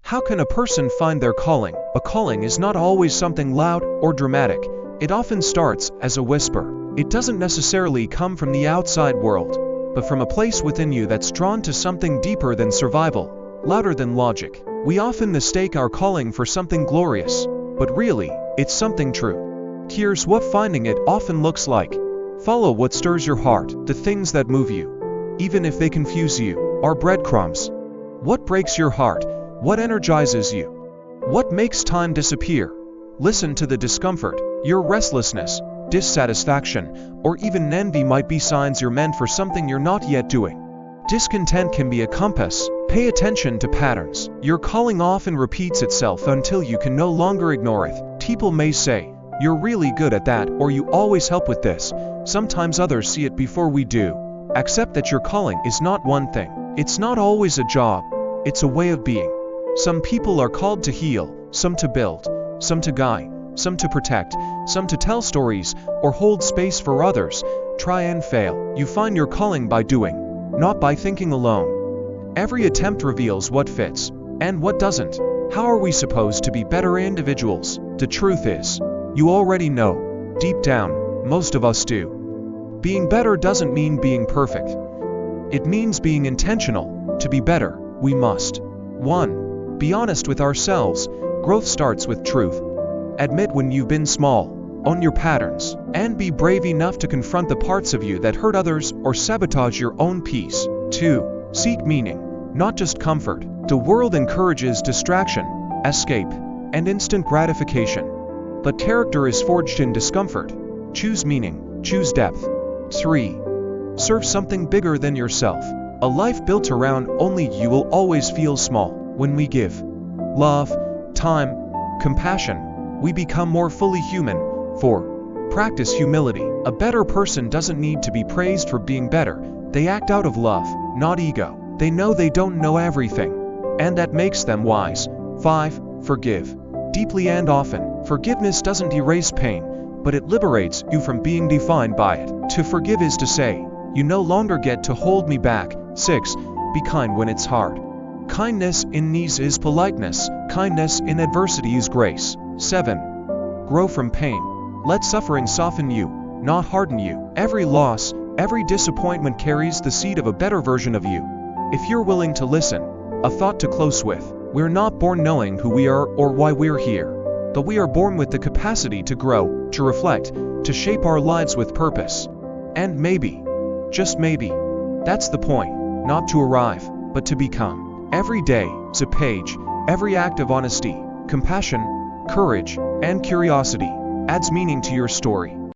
How can a person find their calling? A calling is not always something loud or dramatic. It often starts as a whisper. It doesn't necessarily come from the outside world, but from a place within you that's drawn to something deeper than survival, louder than logic. We often mistake our calling for something glorious, but really, it's something true. Here's what finding it often looks like. Follow what stirs your heart. The things that move you, even if they confuse you, are breadcrumbs. What breaks your heart? What energizes you? What makes time disappear? Listen to the discomfort. Your restlessness, dissatisfaction, or even envy might be signs you're meant for something you're not yet doing. Discontent can be a compass. Pay attention to patterns. Your calling often repeats itself until you can no longer ignore it. People may say, "You're really good at that," or "You always help with this." Sometimes others see it before we do. Accept that your calling is not one thing. It's not always a job. It's a way of being. Some people are called to heal, some to build, some to guide, some to protect, some to tell stories or hold space for others. Try and fail. You find your calling by doing, not by thinking alone. Every attempt reveals what fits and what doesn't. How are we supposed to be better individuals? The truth is, you already know. Deep down, most of us do. Being better doesn't mean being perfect. It means being intentional. To be better, we must 1. Be honest with ourselves. Growth starts with truth. Admit when you've been small, own your patterns, and be brave enough to confront the parts of you that hurt others or sabotage your own peace. 2. Seek meaning, not just comfort. The world encourages distraction, escape, and instant gratification. But character is forged in discomfort. Choose meaning, choose depth. 3. Serve something bigger than yourself. A life built around only you will always feel small. When we give love, time, compassion, we become more fully human. 4. Practice humility. A better person doesn't need to be praised for being better. They act out of love, not ego. They know they don't know everything, and that makes them wise. 5. Forgive. Deeply and often. Forgiveness doesn't erase pain, but it liberates you from being defined by it. To forgive is to say, "You no longer get to hold me back." 6. Be kind when it's hard. Kindness in needs is politeness. Kindness in adversity is grace. 7. Grow from pain. Let suffering soften you, not harden you. Every loss, every disappointment carries the seed of a better version of you. If you're willing to listen, a thought to close with. We're not born knowing who we are or why we're here, but we are born with the capacity to grow, to reflect, to shape our lives with purpose. And maybe, just maybe, that's the point, not to arrive, but to become. Every day is a page. Every act of honesty, compassion, courage, and curiosity adds meaning to your story.